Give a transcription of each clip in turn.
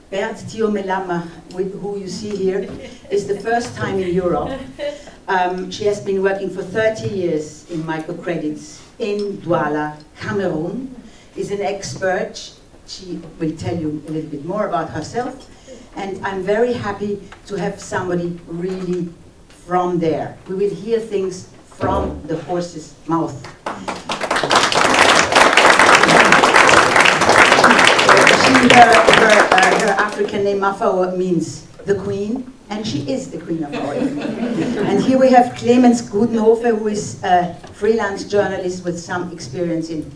Bert Tiomelama, who you see here, is the first time in Europe. She has been working for 30 years in microcredits in Douala, Cameroon, is an expert. She will tell you a little bit more about herself. And I'm very happy to have somebody really from there. We will hear things from the horse's mouth. Her African name, Mafao, means the queen, and she is the queen of our evening. And here we have Clemens Gudenhofer, who is a freelance journalist with some experience in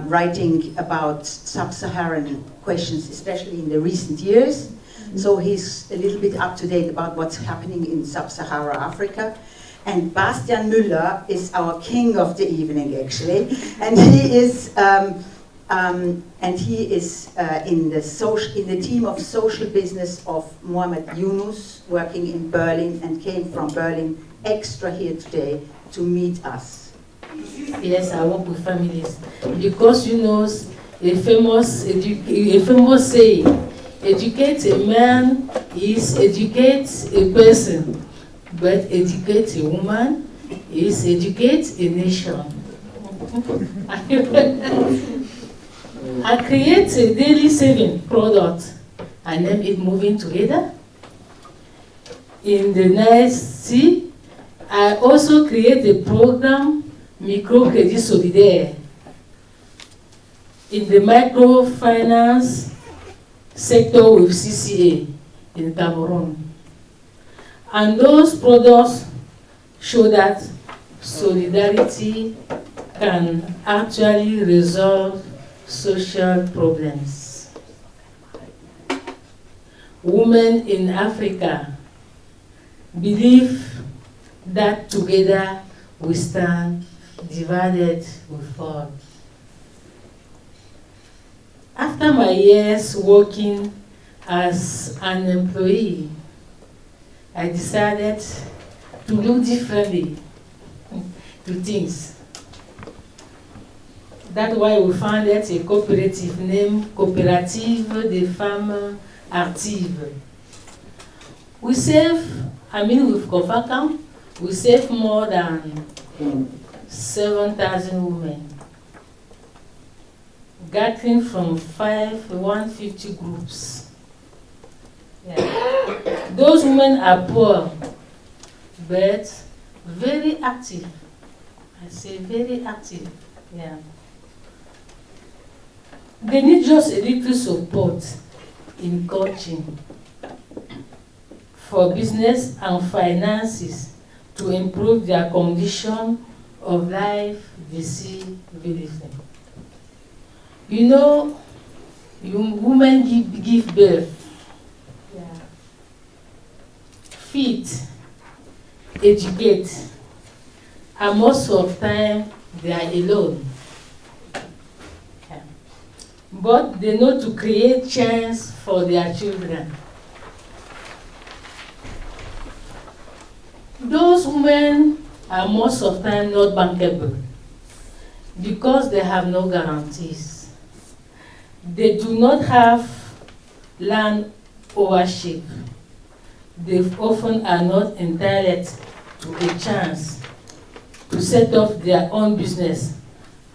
writing about sub-Saharan questions, especially in the recent years. So he's a little bit up to date about what's happening in sub-Saharan Africa. And Bastian Müller is our king of the evening, actually, and he is in the team of social business of Mohamed Yunus, working in Berlin, and came from Berlin extra here today to meet us. Yes, I work with families because you know a famous saying: educate a man is educate a person, but educate a woman is educate a nation. I create a daily saving product and name it Moving Together. In the next C, I also create a program Microcredit Solidaire in the microfinance sector with CCA in Cameroon. And those products show that solidarity can actually resolve social problems. Women in Africa believe that together we stand, divided we fall. After my years working as an employee, I decided to look differently to things. That's why we founded a cooperative named Coopérative des Femmes Actives. We save, with Cofacam, we save more than 7,000 women, gathering from 150 groups. Yeah. Those women are poor, but very active. I say very active. Yeah. They need just a little support in coaching for business and finances to improve their condition of life. They see very thing. You know, women give birth, yeah. Feed, educate, and most of the time they are alone. But they know to create chance for their children. Those women are most of the time not bankable because they have no guarantees. They do not have land ownership. They often are not entitled to a chance to set up their own business.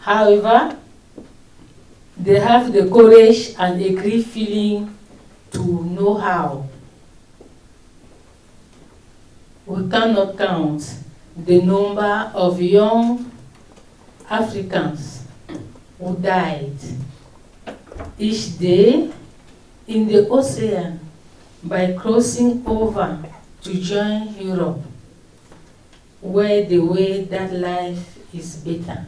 However, they have the courage and a great feeling to know how. We cannot count the number of young Africans who died each day in the ocean by crossing over to join Europe, where the way that life is better.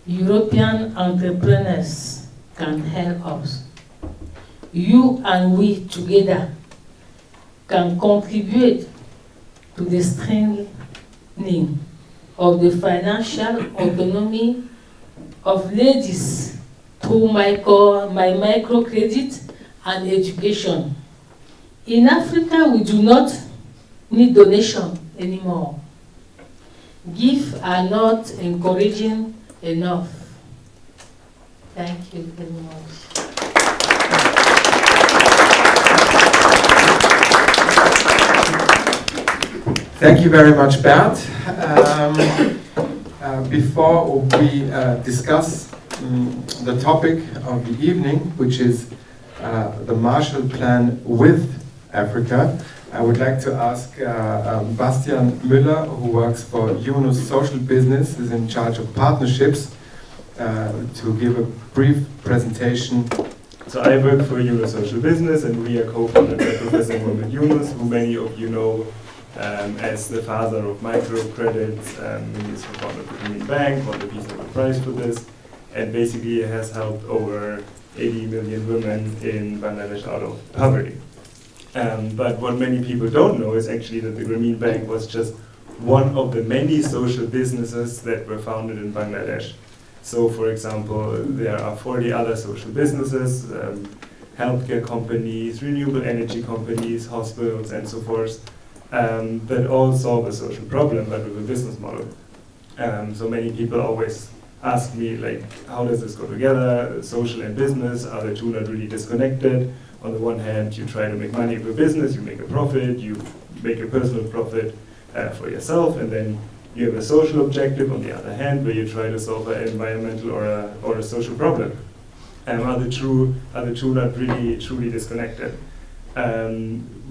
European entrepreneurs can help us. You and we together can contribute to the strengthening of the financial autonomy of ladies through microcredit and education. In Africa, we do not need donation anymore. Gifts are not encouraging enough. Thank you very much. Thank you very much, Bert. Before we discuss the topic of the evening, which is the Marshall Plan with Africa, I would like to ask Bastian Müller, who works for Yunus Social Business, is in charge of partnerships, to give a brief presentation. So I work for Yunus Social Business, and we are co-founded by Professor Mohamed Yunus, who many of you know as the father of microcredits. He is the founder of the Green Bank, won the Peace Nobel Prize for this, and basically has helped over 80 million women in Bangladesh out of poverty. But what many people don't know is actually that the Grameen Bank was just one of the many social businesses that were founded in Bangladesh. So, for example, there are 40 other social businesses, healthcare companies, renewable energy companies, hospitals, and so forth, that all solve a social problem, but with a business model. So many people always ask me, like, how does this go together? Social and business, are the two not really disconnected? On the one hand, you try to make money with business, you make a profit, you make a personal profit for yourself, and then you have a social objective on the other hand, where you try to solve an environmental or a social problem. Are the two not really truly disconnected?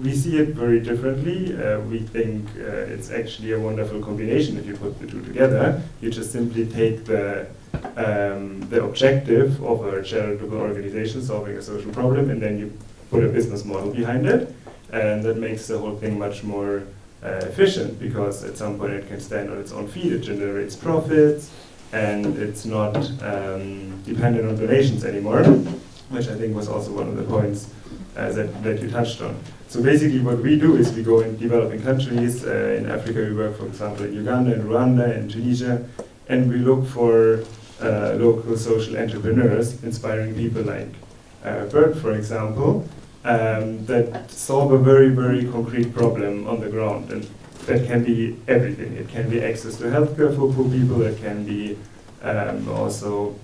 We see it very differently. We think it's actually a wonderful combination if you put the two together. You just simply take the objective of a charitable organization solving a social problem, and then you put a business model behind it, and that makes the whole thing much more efficient, because at some point it can stand on its own feet, it generates profits, and it's not dependent on donations anymore, which I think was also one of the points that you touched on. So basically what we do is we go in developing countries. In Africa we work, for example, in Uganda, in Rwanda, in Tunisia, and we look for local social entrepreneurs, inspiring people like Bert, for example, that solve a very, very concrete problem on the ground. And that can be everything. It can be access to healthcare for poor people. It can be also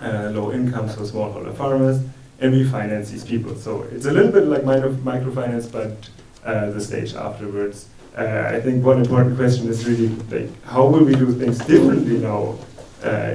low incomes for smallholder farmers. And we finance these people. So it's a little bit like microfinance, but the stage afterwards. I think one important question is really, like, how will we do things differently now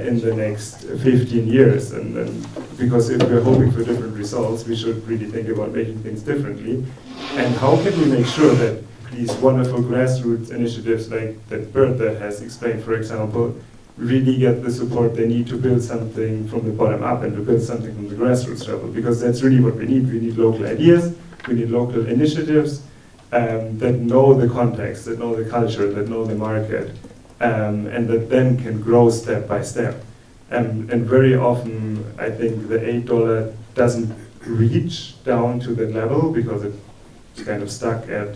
in the next 15 years? And because if we're hoping for different results, we should really think about making things differently. And how can we make sure that these wonderful grassroots initiatives like that Bertha has explained, for example, really get the support they need to build something from the bottom up and to build something from the grassroots level? Because that's really what we need. We need local ideas, we need local initiatives that know the context, that know the culture, that know the market, and that then can grow step by step. And very often, I think the $8 doesn't reach down to that level, because it's kind of stuck at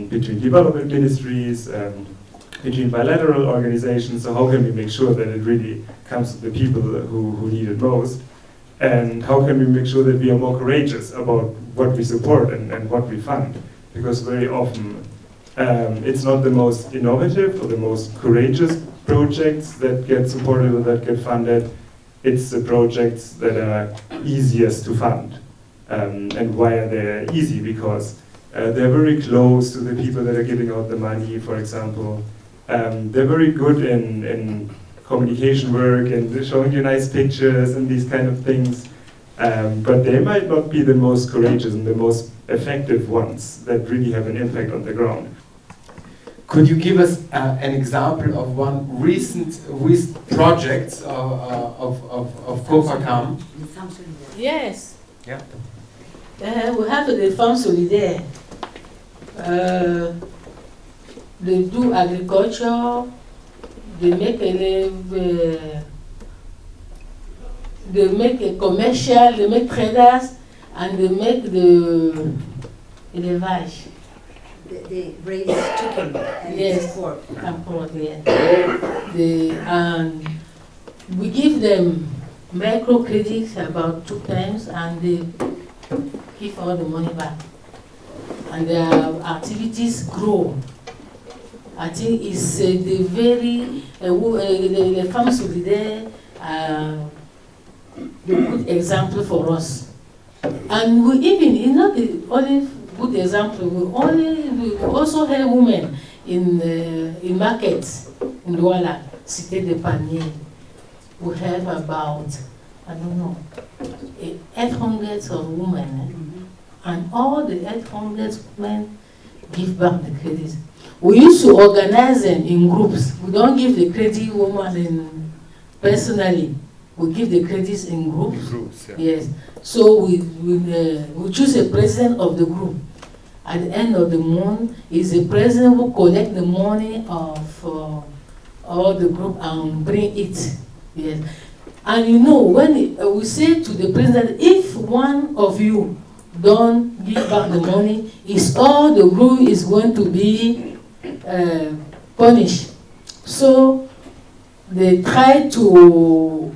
between development ministries, between bilateral organizations. So how can we make sure that it really comes to the people who need it most? And how can we make sure that we are more courageous about what we support and what we fund? Because very often it's not the most innovative or the most courageous projects that get supported or that get funded. It's the projects that are easiest to fund. And why are they easy? Because they're very close to the people that are giving out the money, for example. They're very good in communication work and showing you nice pictures and these kind of things, but they might not be the most courageous and the most effective ones that really have an impact on the ground. Could you give us an example of one recent project of COFACAM? Yes. Yeah. We have the Farm Solidaire. They do agriculture, they make a commercial, they make traders, and they make the élevage. They raise chicken and Yes, pork. and pork, yes. And we give them microcredits about 2 times, and they give all the money back. And their activities grow. I think it's the very, the Farm Solidaire, the good example for us. And we even, it's not the only good example, we also help women in markets, in Douala, Cité des Paniers, we have about, I don't know, 800 of women, and all the 800 women give back the credit. We used to organize them in groups. We don't give the credit woman personally. We give the credits in groups. In groups, yeah. Yes. So we choose a president of the group. At the end of the month, is the president who collect the money of all the group and bring it. Yes. And you know, when we say to the president, if one of you don't give back the money, is all the group is going to be punished. So they try to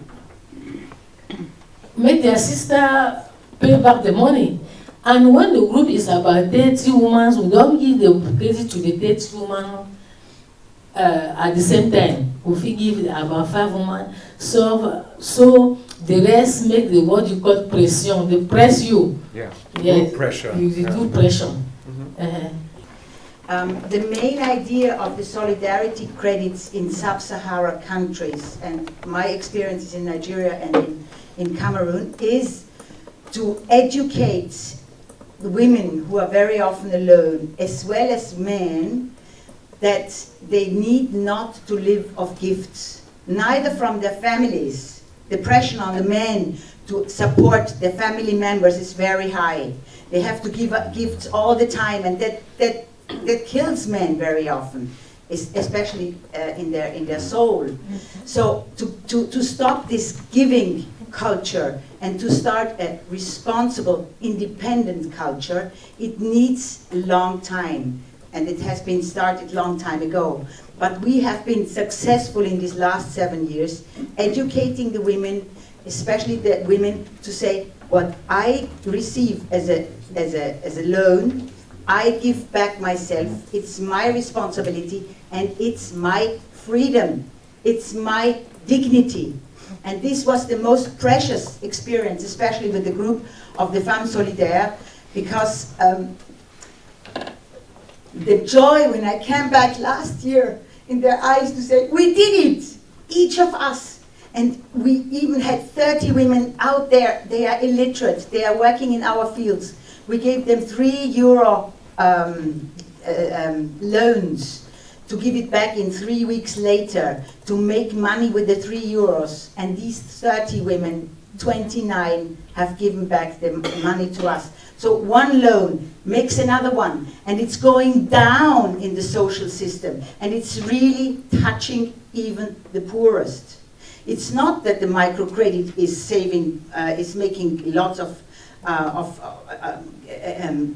make their sister pay back the money. And when the group is about 30 women, we don't give the credit to the 30 women at the same time. We give about 5 women. So the rest make the what you call pression. They press you. Yeah. Yes. Group pressure. You do pressure. The main idea of the solidarity credits in sub-Sahara countries, and my experiences in Nigeria and in Cameroon, is to educate women who are very often alone, as well as men, that they need not to live off gifts, neither from their families. The pressure on the men to support their family members is very high. They have to give up gifts all the time, and that kills men very often, especially in their soul. So to stop this giving culture and to start a responsible, independent culture, it needs a long time, and it has been started a long time ago. But we have been successful in these last 7 years, educating the women, especially the women, to say, what I receive as a loan, I give back myself, it's my responsibility, and it's my freedom, it's my dignity. And this was the most precious experience, especially with the group of the Femmes Solidaires, because the joy when I came back last year in their eyes to say, we did it, each of us. And we even had 30 women out there, they are illiterate, they are working in our fields. We gave them €3 loans to give it back in 3 weeks later, to make money with the €3. And these 30 women, 29, have given back the money to us. So one loan makes another one, and it's going down in the social system, and it's really touching even the poorest. It's not that the microcredit is saving, is making lots of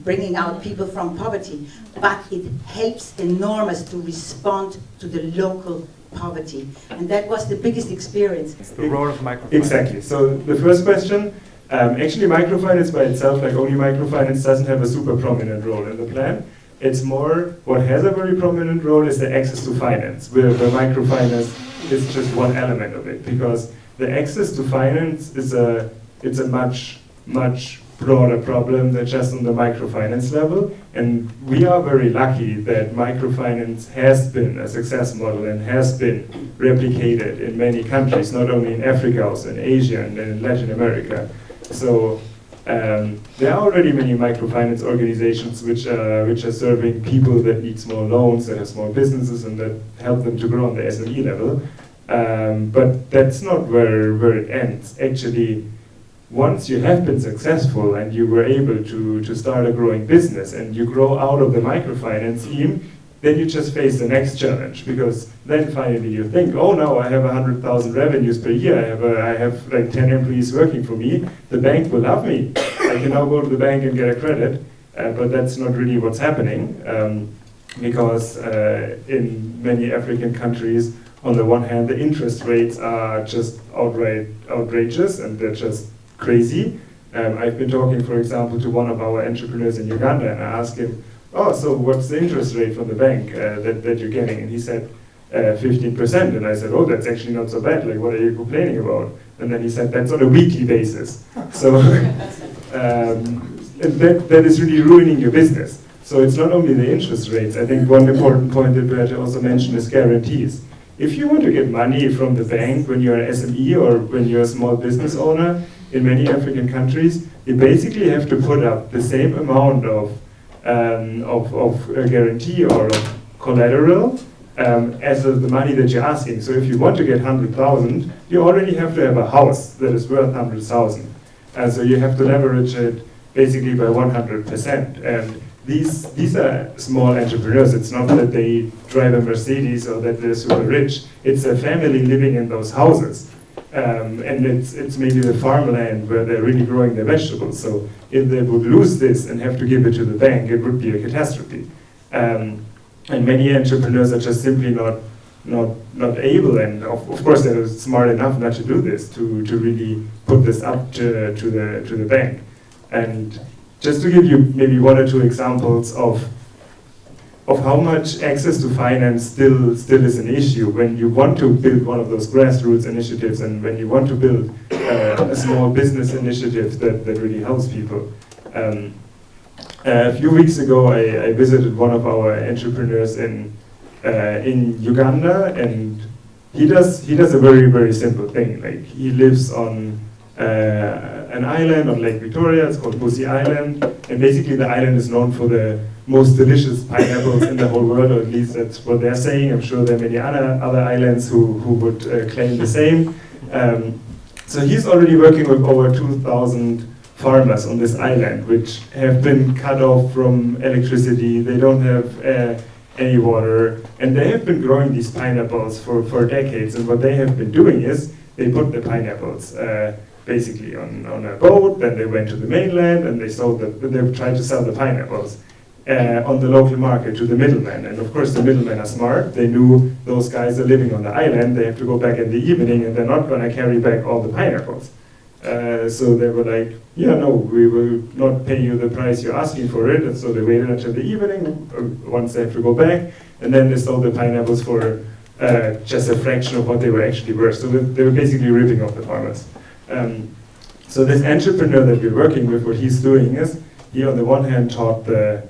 bringing out people from poverty, but it helps enormous to respond to the local poverty. And that was the biggest experience. The role of microfinance. Exactly. So the first question, actually microfinance by itself, like only microfinance, doesn't have a super prominent role in the plan. It's more, what has a very prominent role is the access to finance, where microfinance is just one element of it, because the access to finance is it's a much broader problem than just on the microfinance level. And we are very lucky that microfinance has been a success model and has been replicated in many countries, not only in Africa, also in Asia and in Latin America. So there are already many microfinance organizations which are serving people that need small loans, that have small businesses, and that help them to grow on the SME level. But that's not where it ends. Actually, once you have been successful and you were able to start a growing business and you grow out of the microfinance scheme, then you just face the next challenge, because then finally you think, oh no, I have 100,000 revenues per year, I have like 10 employees working for me, the bank will love me. I can now go to the bank and get a credit, but that's not really what's happening, because in many African countries, on the one hand, the interest rates are just outrageous, and they're just crazy. I've been talking, for example, to one of our entrepreneurs in Uganda, and I asked him, oh, so what's the interest rate from the bank that you're getting? And he said 15%. And I said, oh, that's actually not so bad. Like, what are you complaining about? And then he said, that's on a weekly basis. So that is really ruining your business. So it's not only the interest rates. I think one important point that Berta also mentioned is guarantees. If you want to get money from the bank when you're an SME or when you're a small business owner in many African countries, you basically have to put up the same amount of a guarantee or of collateral as the money that you're asking. So if you want to get 100,000, you already have to have a house that is worth 100,000. And so you have to leverage it basically by 100%. And these are small entrepreneurs. It's not that they drive a Mercedes or that they're super rich. It's a family living in those houses. And it's maybe the farmland where they're really growing their vegetables. So if they would lose this and have to give it to the bank, it would be a catastrophe. And many entrepreneurs are just simply not able, and of course they're smart enough not to do this, to really put this up to the bank. And just to give you maybe one or two examples of how much access to finance still is an issue when you want to build one of those grassroots initiatives and when you want to build a small business initiative that really helps people. A few weeks ago, I visited one of our entrepreneurs in Uganda, and he does a very, very simple thing. Like, he lives on an island on Lake Victoria. It's called Busi Island, and basically the island is known for the most delicious pineapples in the whole world, or at least that's what they're saying. I'm sure there are many other islands who would claim the same. So he's already working with over 2,000 farmers on this island, which have been cut off from electricity. They don't have any water, and they have been growing these pineapples for decades. And what they have been doing is they put the pineapples basically on a boat. Then they went to the mainland and they tried to sell the pineapples on the local market to the middlemen. And of course the middlemen are smart. They knew those guys are living on the island. They have to go back in the evening, and they're not going to carry back all the pineapples. So they were like, yeah, no, we will not pay you the price you're asking for it. And so they waited until the evening, once they have to go back, and then they sold the pineapples for just a fraction of what they were actually worth. So they were basically ripping off the farmers. So this entrepreneur that we're working with, what he's doing is, he on the one hand taught the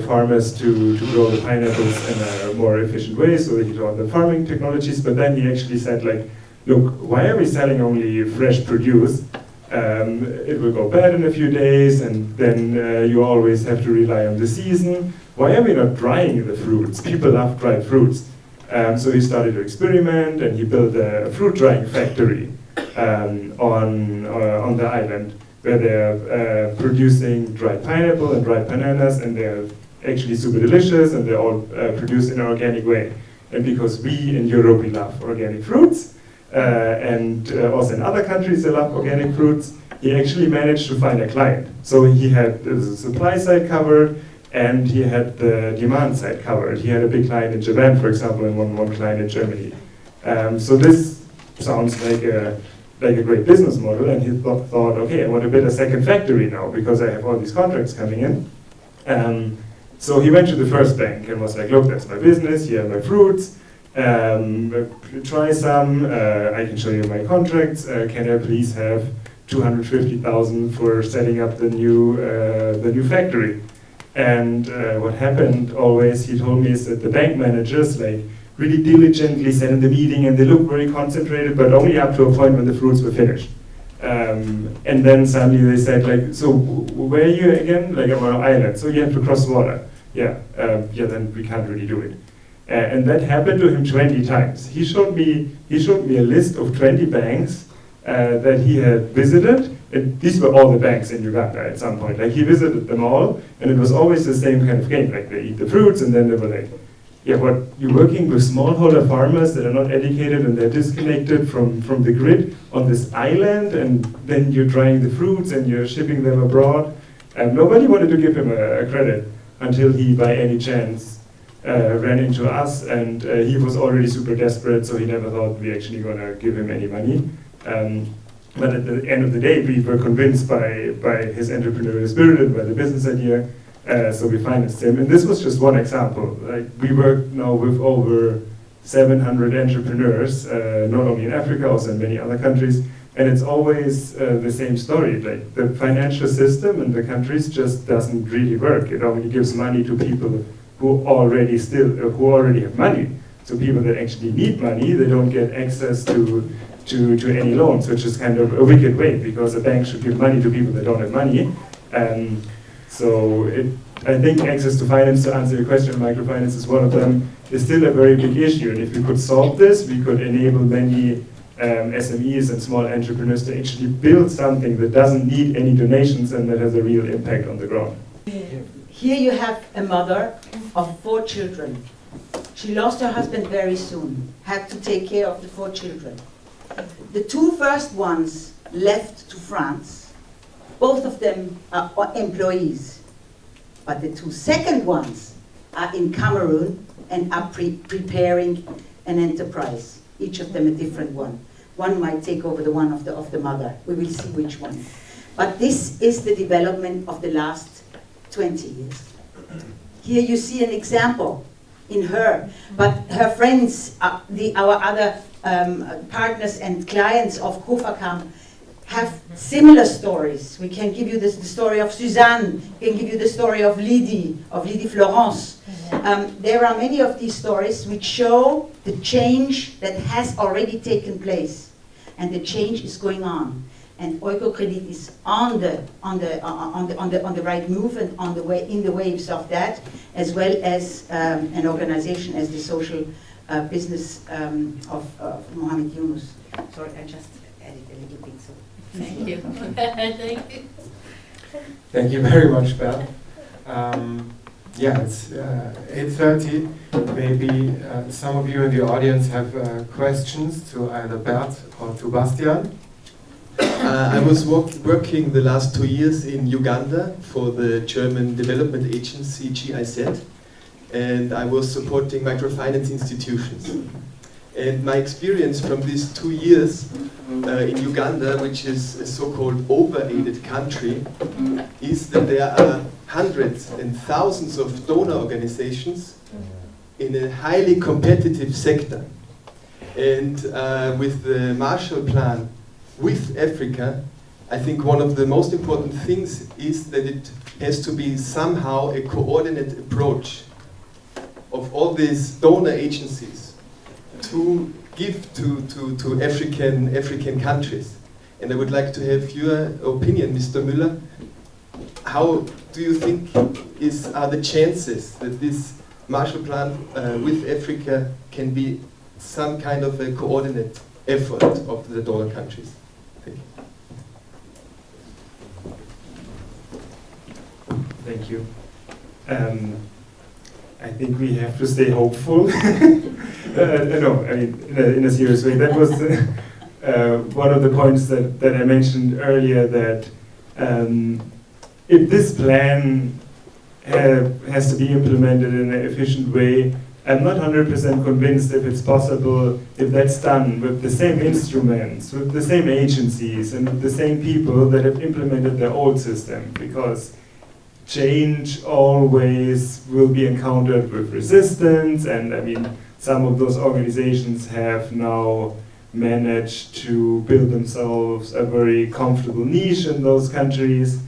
farmers to grow the pineapples in a more efficient way, so he taught the farming technologies, but then he actually said, like, look, why are we selling only fresh produce? It will go bad in a few days, and then you always have to rely on the season. Why are we not drying the fruits? People love dried fruits. So he started to experiment, and he built a fruit drying factory on the island, where they're producing dried pineapple and dried bananas, and they're actually super delicious, and they're all produced in an organic way. And because we in Europe, we love organic fruits, and also in other countries they love organic fruits, he actually managed to find a client. So he had the supply side covered, and he had the demand side covered. He had a big client in Japan, for example, and one client in Germany. So this sounds like a great business model, and he thought, okay, I want to build a second factory now because I have all these contracts coming in. So he went to the first bank and was like, look, that's my business, here are my fruits, try some, I can show you my contracts, can I please have 250,000 for setting up the new factory? And what happened always, he told me, is that the bank managers really diligently sat in the meeting, and they looked very concentrated, but only up to a point when the fruits were finished. And then suddenly they said, so where are you again? I'm on an island, so you have to cross water. Yeah, then we can't really do it. And that happened to him 20 times. He showed me a list of 20 banks that he had visited. And these were all the banks in Uganda at some point. He visited them all, and it was always the same kind of game. They eat the fruits, and then they were like, yeah, but you're working with smallholder farmers that are not educated, and they're disconnected from the grid on this island, and then you're drying the fruits and you're shipping them abroad. And nobody wanted to give him a credit until he, by any chance, ran into us, and he was already super desperate, so he never thought we actually going to give him any money. But at the end of the day, we were convinced by his entrepreneurial spirit and by the business idea, so we financed him. And this was just one example. We work now with over 700 entrepreneurs, not only in Africa, also in many other countries, And it's always the same story. Like the financial system in the countries just doesn't really work. It only gives money to people who already have money. So people that actually need money, they don't get access to any loans, which is kind of a wicked way, because a bank should give money to people that don't have money. I think access to finance, to answer your question, microfinance is one of them, is still a very big issue. And if we could solve this, we could enable many SMEs and small entrepreneurs to actually build something that doesn't need any donations and that has a real impact on the ground. Here you have a mother of 4 children. She lost her husband very soon, had to take care of the 4 children. The 2 first ones left to France. Both of them are employees. But the 2 second ones are in Cameroon and are preparing an enterprise. Each of them a different one. One might take over the one of the mother. We will see which one. But this is the development of the last 20 years. Here you see an example in her, but her friends, our other partners and clients of Kofakam have similar stories. We can give you the story of Suzanne, we can give you the story of Lydie Florence. There are many of these stories which show the change that has already taken place, and the change is going on. And Oikocredit is on the right move and on the way, in the waves of that, as well as an organization as the social business of Mohamed Yunus. Sorry, I just added a little bit. So Thank you. Thank you. Thank you very much, Bert. Yeah, it's 8:30. Maybe some of you in the audience have questions to either Bert or to Bastian. I was working the last 2 years in Uganda for the German development agency GIZ, and I was supporting microfinance institutions. And my experience from these 2 years in Uganda, which is a so-called over-aided country, is that there are hundreds and thousands of donor organizations in a highly competitive sector. And with the Marshallplan with Africa, I think one of the most important things is that it has to be somehow a coordinated approach of all these donor agencies to give to African countries. And I would like to have your opinion, Mr. Müller. How do you think are the chances that this Marshall Plan with Africa can be some kind of a coordinate effort of the donor countries? Thank you. Thank you. I think we have to stay hopeful. No, I mean, in a serious way. That was one of the points that I mentioned earlier, that if this plan has to be implemented in an efficient way, I'm not 100% convinced if it's possible, if that's done with the same instruments, with the same agencies, and with the same people that have implemented the old system, because change always will be encountered with resistance, and I mean, some of those organizations have now managed to build themselves a very comfortable niche in those countries.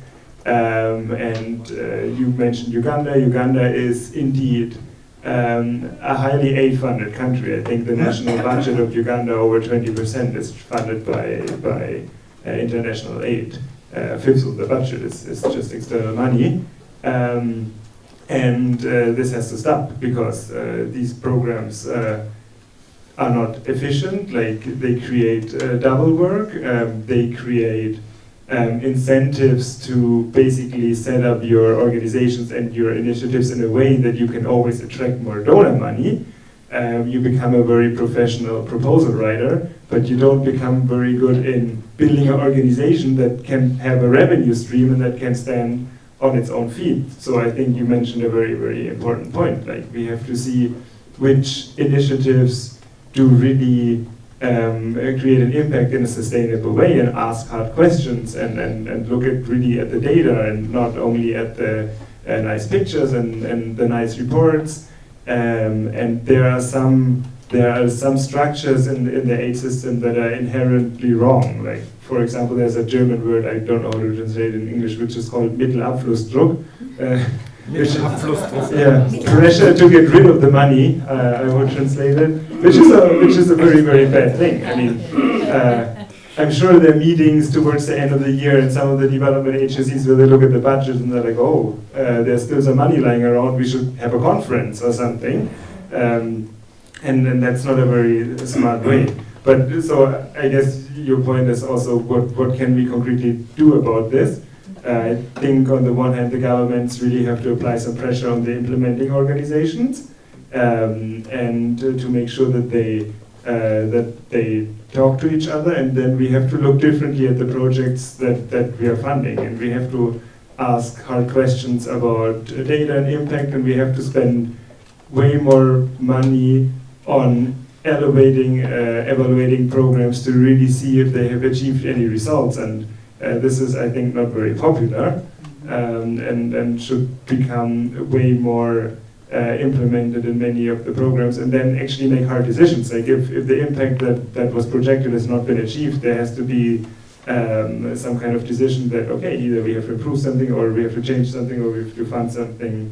You mentioned Uganda. Uganda is indeed a highly aid-funded country. I think the national budget of Uganda, over 20%, is funded by international aid. A fifth of the budget is just external money. This has to stop, because these programs are not efficient. Like, they create double work. They create incentives to basically set up your organizations and your initiatives in a way that you can always attract more donor money. You become a very professional proposal writer, but you don't become very good in building an organization that can have a revenue stream and that can stand on its own feet. So I think you mentioned a very, very important point. Like, we have to see which initiatives do really create an impact in a sustainable way, and ask hard questions, and look really at the data, and not only at the nice pictures and the nice reports. And there are some there are some structures in the aid system that are inherently wrong. Like, for example, there's a German word, I don't know how to translate it in English, which is called Mittelabflussdruck. Pressure to get rid of the money, I would translate it, which is a very, very bad thing. I mean, I'm sure there are meetings towards the end of the year in some of the development agencies where they look at the budget and they're like, oh, there's still some money lying around, we should have a conference or something. And that's not a very smart way. But so I guess your point is also what can we concretely do about this? I think on the one hand the governments really have to apply some pressure on the implementing organizations and to make sure that they talk to each other, and then we have to look differently at the projects that we are funding, and we have to ask hard questions about data and impact, and we have to spend way more money on evaluating programs to really see if they have achieved any results. And this is, I think, not very popular and should become way more implemented in many of the programs, and then actually make hard decisions. Like if the impact that was projected has not been achieved, there has to be some kind of decision that, okay, either we have to improve something, or we have to change something, or we have to fund something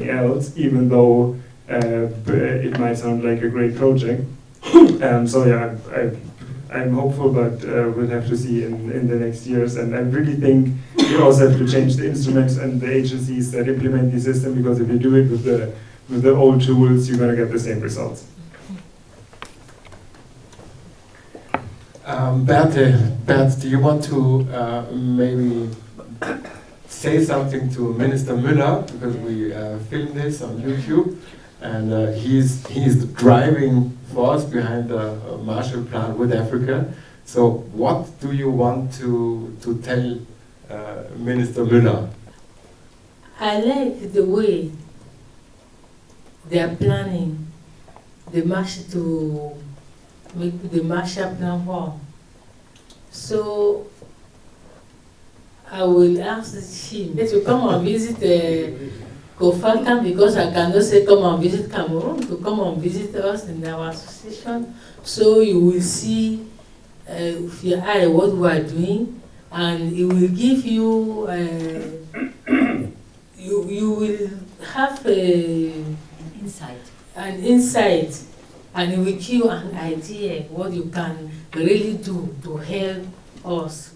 else, even though it might sound like a great project. So yeah, I'm hopeful, but we'll have to see in the next years. And I really think we also have to change the instruments and the agencies that implement the system, because if you do it with the old tools, you're going to get the same results. Bert, do you want to maybe say something to Minister Müller, because we filmed this on YouTube, and he's the driving force behind the Marshallplan with Africa. So what do you want to tell Minister Müller? I like the way they are planning to make the Marshallplan work. So I will ask him to come and visit Kofalkan, because I cannot say come and visit Cameroon, to come and visit us in our association, so you will see with your eye what we are doing, and it will give you, you will have an insight, and it will give you an idea what you can really do to help us.